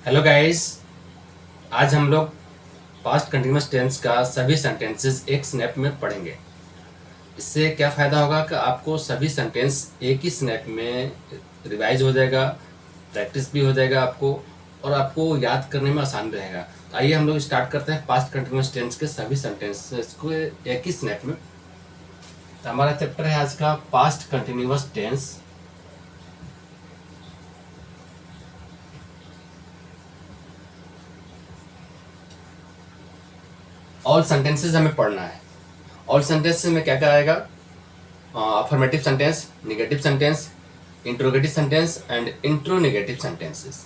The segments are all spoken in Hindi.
Hello guys. आज हम लोग पास्ट कंटिन्यूअस टेंस का सभी सेंटेंसेस एक स्नैप में पढ़ेंगे। इससे क्या फ़ायदा होगा कि आपको सभी सेंटेंस एक ही स्नैप में रिवाइज हो जाएगा, प्रैक्टिस भी हो जाएगा आपको, और आपको याद करने में आसान रहेगा। तो आइए हम लोग स्टार्ट करते हैं पास्ट कंटिन्यूअस टेंस के सभी सेंटेंसेस को एक ही स्नैप में। तो हमारा चैप्टर है आज का past continuous tense. All sentences हमें पढ़ना है। ऑल सेंटेंसेस में क्या क्या आएगा? Affirmative sentence, negative sentence, interrogative sentence and interronegative sentences.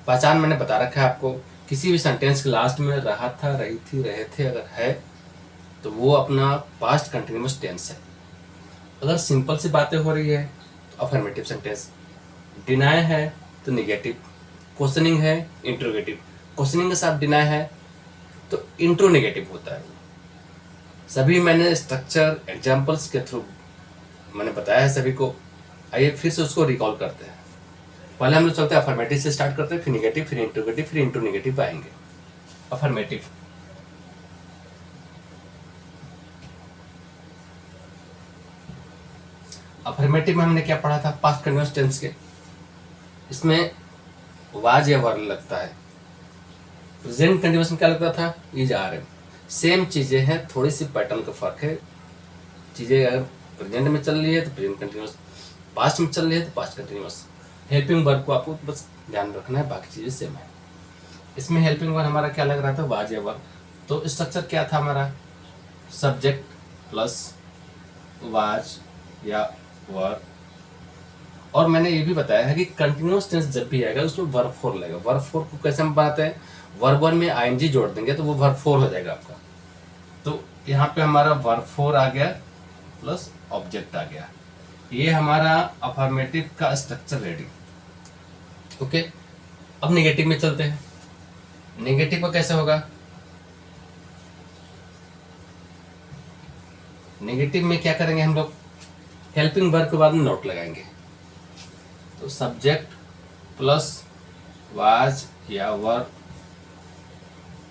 पहचान मैंने बता रखा है आपको। किसी भी सेंटेंस के लास्ट में रहा था, रही थी, रहे थे अगर है तो वो अपना पास्ट कंटिन्यूअस टेंस है। अगर सिंपल सी बातें हो रही है तो अफर्मेटिव सेंटेंस, डिनाय है तो निगेटिव, क्वेश्चनिंग है इंट्रोगेटिव, क्वेश्चनिंग के साथ डिनाय है तो इंट्रोनेगेटिव होता है। सभी मैंने स्ट्रक्चर एग्जाम्पल्स के थ्रू मैंने बताया है सभी को। आइए फिर से उसको रिकॉल करते हैं। पहले हम लोग चलते हैं अफर्मेटिव से स्टार्ट करते हैं, फिर निगेटिव, फिर इंट्रोगेटिव, फिर इंट्रोनेगेटिव आएंगे। अफर्मेटिव, अफर्मेटिव में हमने क्या पढ़ा था पास्ट कंटिन्यूअस टेंस के। इसमें वाज या वर्ब लगता है। प्रेजेंट कंटिन्यूअस में क्या लगता था? Is, are, M. सेम चीजें हैं, थोड़ी सी पैटर्न का फर्क है। चीजें अगर प्रेजेंट में चल रही है तो प्रेजेंट कंटिन्यूअस, पास्ट में चल रही है तो पास्ट कंटिन्यूअस। हेल्पिंग वर्ब को आपको बस ध्यान रखना है, बाकी चीजें सेम है। इसमें हेल्पिंग वर्ब हमारा क्या लग रहा था? वाज या वर्ब। तो स्ट्रक्चर क्या था हमारा? सब्जेक्ट प्लस वाज या वर्ब। और मैंने ये भी बताया है कि कंटिन्यूअस टेंस जब भी आएगा उसमें वर्ब फोर लगेगा। वर्ब फोर को कैसे हम बनाते हैं? वर्ब वन में आईएनजी जोड़ देंगे तो वो वर्ब फोर हो जाएगा आपका। तो यहाँ पे हमारा वर्ब फोर आ गया प्लस ऑब्जेक्ट आ गया। ये हमारा अफर्मेटिव का स्ट्रक्चर रेडी। ओके, अब नेगेटिव में चलते हैं। नेगेटिव का कैसे होगा? नेगेटिव में क्या करेंगे हम लोग? हेल्पिंग वर्ब के बाद में नोट लगाएंगे। तो सब्जेक्ट प्लस वाज या verb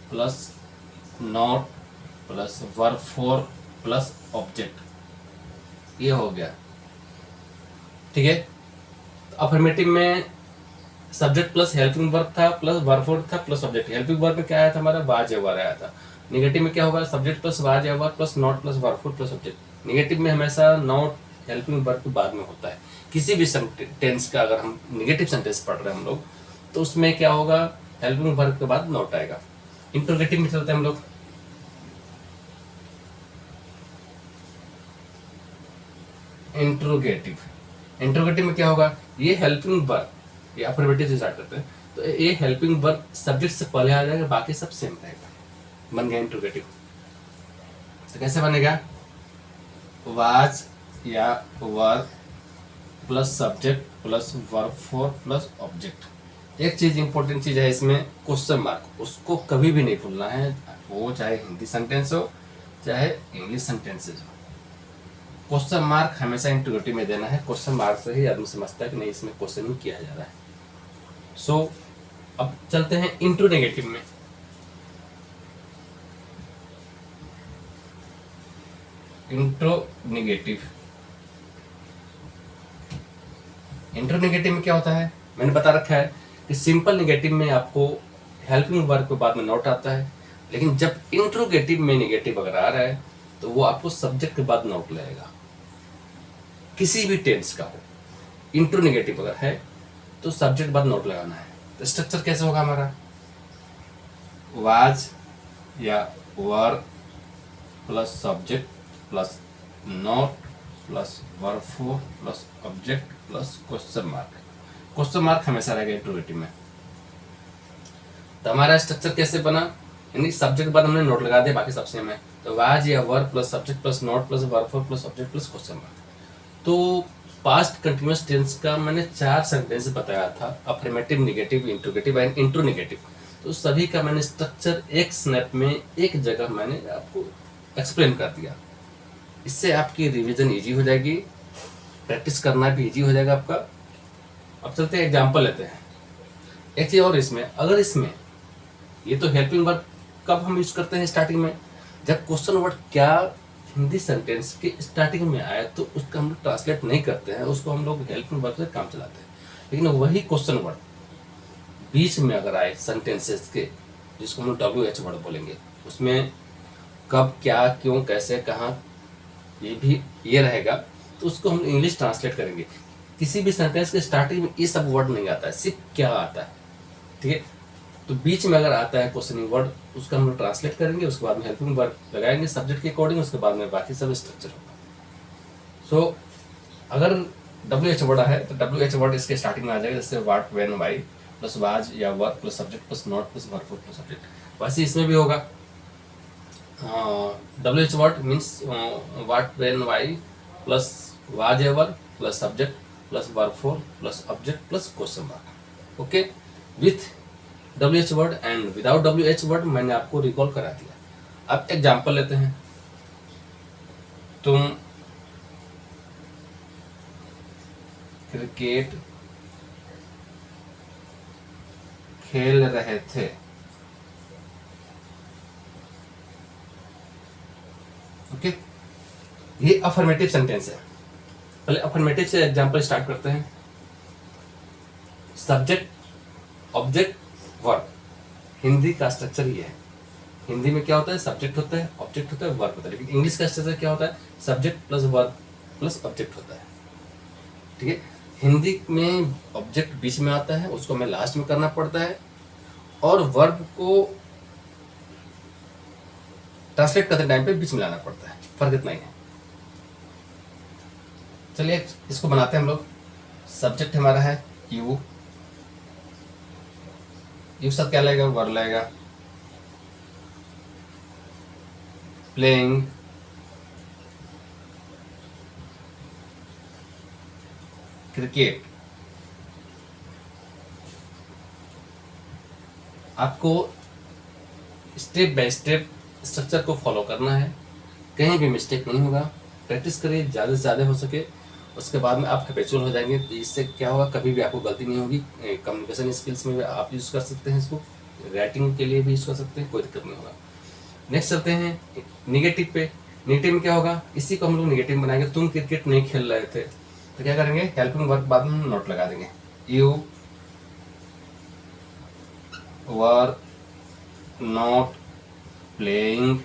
plus note plus verb four plus object, ये हो गया। ठीक है। अफर्मेटिव में सब्जेक्ट प्लस हेल्पिंग वर्ब था प्लस वर्ब फोर था प्लस ऑब्जेक्ट। हेल्पिंग वर्ब में क्या आया था हमारा? वाज या वर्ब आया था। निगेटिव में क्या होगा? सब्जेक्ट प्लस वाज या verb plus not plus verb four plus object. Negative में हमेशा नॉट हेल्पिंग वर्ब के बाद में होता है। किसी भी टेंस का अगर हम निगेटिव सेंटेंस पढ़ रहे हैं हम लोग तो उसमें क्या होगा? हेल्पिंग वर्ब के बाद नॉट आएगा। इंट्रोगेटिव में चलते हैं हम लोग। इंट्रोगेटिव, इंट्रोगेटिव में क्या होगा? ये हेल्पिंग वर्ब, ये अफर्मेटिव से स्टार्ट करते हैं तो ये हेल्पिंग वर्ब सब्जेक्ट से पहले आ जाएगा, बाकी सब सेम रहेगा। बन गया इंट्रोगेटिव। तो कैसे बनेगा? वाज या verb plus subject plus verb four plus object. एक चीज इंपॉर्टेंट चीज है इसमें, क्वेश्चन मार्क, उसको कभी भी नहीं भूलना है। वो चाहे हिंदी सेंटेंस हो चाहे इंग्लिश सेंटेंसेज हो, क्वेश्चन मार्क हमेशा इंट्रोगेटिव में देना है। क्वेश्चन मार्क से ही आदमी समझता है कि नहीं इसमें क्वेश्चन किया जा रहा है। सो अब चलते हैं इंट्रोनेगेटिव में। इंट्रोनेगेटिव, इंट्रोनेगेटिव में क्या होता है? मैंने बता रखा है कि सिंपल नेगेटिव में आपको हेल्पिंग वर्ब के बाद में नोट आता है, लेकिन जब इंट्रोगेटिव में नेगेटिव अगर आ रहा है तो वो आपको सब्जेक्ट के बाद नोट लगेगा, किसी भी टेंस का हो। इंट्रोनेगेटिव अगर है तो सब्जेक्ट बाद नोट लगाना है। तो स्ट्रक्चर कैसे होगा हमारा? वाज या verb plus subject plus note plus verb four plus object plus question mark. Question mark हमेशा रहेगा इंट्रोगेटिव में। तो हमारा स्ट्रक्चर कैसे बना? यानी सब्जेक्ट बाद हमने नोट लगा दिया, बाकी सब सेम है। तो वाज या verb plus subject plus note plus verb four plus object plus question mark. तो पास्ट कंटिन्यूअस टेंस का मैंने 4 सेंटेंस बताया था, अफर्मेटिव, नेगेटिव, इंट्रोगेटिव एंड इंट्रोनेगेटिव। तो सभी का मैंने स्ट्रक्चर एक स्नैप में एक जगह मैंने आपको एक्सप्लेन कर दिया। इससे आपकी रिवीजन इजी हो जाएगी, प्रैक्टिस करना भी इजी हो जाएगा आपका। अब चलते हैं एग्जाम्पल लेते हैं। एक चीज और इसमें, अगर इसमें ये तो हेल्पिंग वर्ब कब हम यूज करते हैं स्टार्टिंग में, जब क्वेश्चन वर्ड क्या हिंदी सेंटेंस के स्टार्टिंग में आया तो उसका हम लोग ट्रांसलेट नहीं करते हैं, उसको हम लोग हेल्पिंग वर्ब से काम चलाते हैं। लेकिन वही क्वेश्चन वर्ड बीच में अगर आए सेंटेंसेस के, जिसको हम लोग WH वर्ड बोलेंगे, उसमें कब, क्या, क्यों, कैसे, कहाँ, ये भी ये रहेगा, तो उसको हम इंग्लिश ट्रांसलेट करेंगे। किसी भी सेंटेंस के स्टार्टिंग में ये सब वर्ड नहीं आता है, सिर्फ क्या आता है, ठीक है। तो बीच में अगर आता है क्वेश्चनिंग वर्ड, उसका हम लोग ट्रांसलेट करेंगे, उसके बाद में हेल्पिंग वर्ब लगाएंगे सब्जेक्ट के अकॉर्डिंग, उसके बाद में बाकी सब स्ट्रक्चर होगा। सो अगर WH वर्ड है तो WH वर्ड इसके स्टार्टिंग में आ जाएगा, जैसे what, when, why plus was या verb plus subject plus not plus verb plus subject. वैसे इसमें भी होगा WH word means what, when, why plus was ever plus subject plus verb four plus object plus question mark. Okay, with WH word and without WH word मैंने आपको रिकॉल करा दिया। अब एग्जाम्पल लेते हैं। तुम क्रिकेट खेल रहे थे। ओके, ये अफर्मेटिव सेंटेंस है। पहले अफर्मेटिव से एग्जांपल स्टार्ट करते हैं। Subject, object, verb. हिंदी का स्ट्रक्चर ये है। हिंदी में क्या होता है, सब्जेक्ट होता है, ऑब्जेक्ट होता है, वर्ब होता है। लेकिन इंग्लिश का स्ट्रक्चर क्या होता है, subject plus verb plus object होता है, ठीक है। हिंदी में ऑब्जेक्ट बीच में आता है, उसको हमें लास्ट में करना पड़ता है, और वर्ब को ट्रांसलेट करते टाइम पे बीच में लाना पड़ता है, फर्क इतना ही है। चलिए इसको बनाते हैं हम लोग। सब्जेक्ट हमारा है यू, यू साथ क्या लगेगा, वर्ब लगेगा। Playing cricket. आपको स्टेप बाय स्टेप स्ट्रक्चर को फॉलो करना है, कहीं भी मिस्टेक नहीं होगा। प्रैक्टिस करिए ज़्यादा से ज़्यादा हो सके, उसके बाद में आप हैबिचुअल हो जाएंगे। तो इससे क्या होगा, कभी भी आपको गलती नहीं होगी। कम्युनिकेशन स्किल्स में भी आप यूज़ कर सकते हैं इसको, राइटिंग के लिए भी यूज़ कर सकते हैं, कोई दिक्कत नहीं होगा। नेक्स्ट चलते हैं निगेटिव पे। निगेटिव में क्या होगा, इसी को हम लोग निगेटिव बनाएंगे। तुम क्रिकेट नहीं खेल रहे थे, तो क्या करेंगे, हेल्पिंग वर्ब बाद में नोट लगा देंगे। You were not playing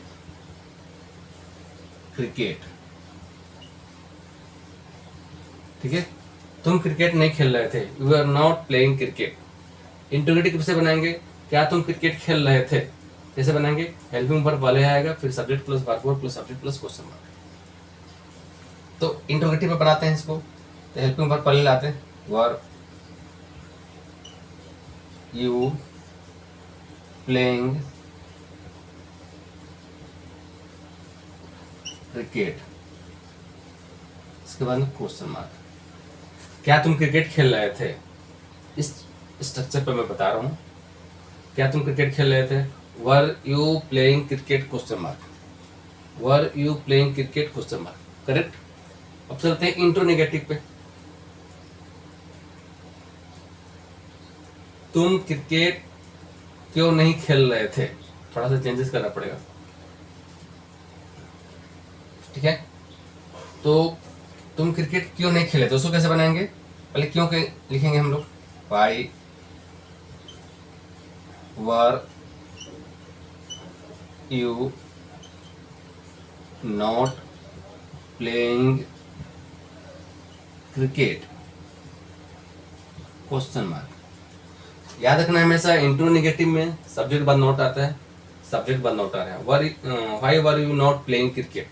cricket, ठीक है। तुम क्रिकेट नहीं खेल रहे थे, you are not playing cricket. Interrogative कैसे बनाएंगे, क्या तुम क्रिकेट खेल रहे थे, कैसे बनाएंगे, हेल्पिंग वर्ब वाले आएगा, फिर subject plus verb plus subject plus question mark. तो इंटरोगेटिव में बनाते हैं इसको, तो हेल्पिंग वर्ब पहले लाते हैं, वर यू प्लेइंग क्रिकेट, इसके बाद में क्वेश्चन मार्क। क्या तुम क्रिकेट खेल रहे थे, इस स्ट्रक्चर पर मैं बता रहा हूँ। क्या तुम क्रिकेट खेल रहे थे, were you playing cricket question mark, were you playing cricket question mark, correct. अब चलते हैं इंट्रोनेगेटिव पे। तुम क्रिकेट क्यों नहीं खेल रहे थे, थोड़ा सा चेंजेस करना पड़ेगा, ठीक है। तो तुम क्रिकेट क्यों नहीं खेले, तो उसको कैसे बनाएंगे, पहले क्यों के लिखेंगे हम लोग, why were you not playing cricket question mark. याद रखना हमेशा इंट्रोनेगेटिव में सब्जेक्ट बाद नोट आता है, सब्जेक्ट बाद नोट आ रहा है। Why were you not playing cricket,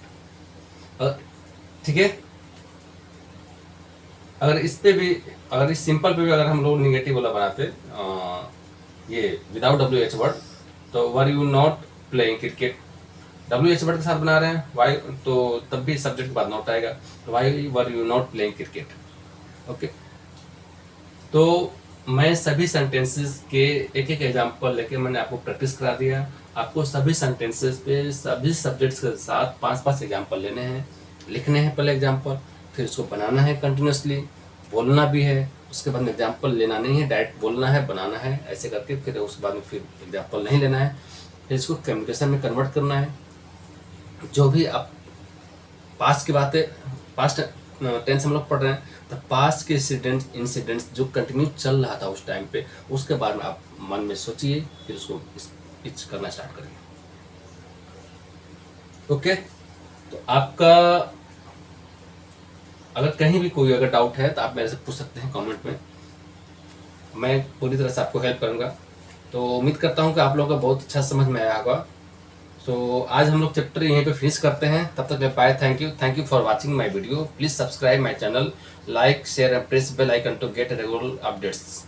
ठीक है। अगर इस पे भी, अगर इस सिंपल पे भी अगर हम लोग निगेटिव वाला बनाते ये विदाउट WH वर्ड, तो were you not playing cricket, WH word के साथ बना रहे हैं वाई, तो तब भी सब्जेक्ट बाद नोट आएगा, तो why were you not playing cricket. Okay, तो मैं सभी सेंटेंसेस के एक एक एग्जांपल लेके मैंने आपको प्रैक्टिस करा दिया। आपको सभी सेंटेंसेस पे सभी सब्जेक्ट्स के साथ 5-5 एग्जांपल लेने हैं, लिखने हैं पहले एग्जांपल, फिर उसको बनाना है कंटिन्यूसली, बोलना भी है, उसके बाद में एग्जाम्पल लेना नहीं है, डायरेक्ट बोलना है, बनाना है, ऐसे करके फिर उसके बाद में फिर एग्जाम्पल नहीं लेना है, फिर इसको कम्युनिकेशन में कन्वर्ट करना है। जो भी आप पास्ट की बातें, पास्ट टेंस हम लोग पढ़ रहे हैं, तो पास्ट के इंसिडेंट्स जो कंटिन्यू चल रहा था उस टाइम पे, उसके बारे में आप मन में सोचिए, फिर उसको स्पीच करना स्टार्ट करिए। ओके, तो आपका अगर कहीं भी कोई अगर डाउट है तो आप मेरे से पूछ सकते हैं कमेंट में, मैं पूरी तरह से आपको हेल्प करूंगा। तो उम्मीद करता हूं कि आप लोगों का बहुत अच्छा समझ में आया होगा। सो आज हम लोग चैप्टर यहीं पे फिनिश करते हैं, तब तक मैं पाए thank you for watching my video. Please subscribe my channel, like share and press bell icon to get regular updates.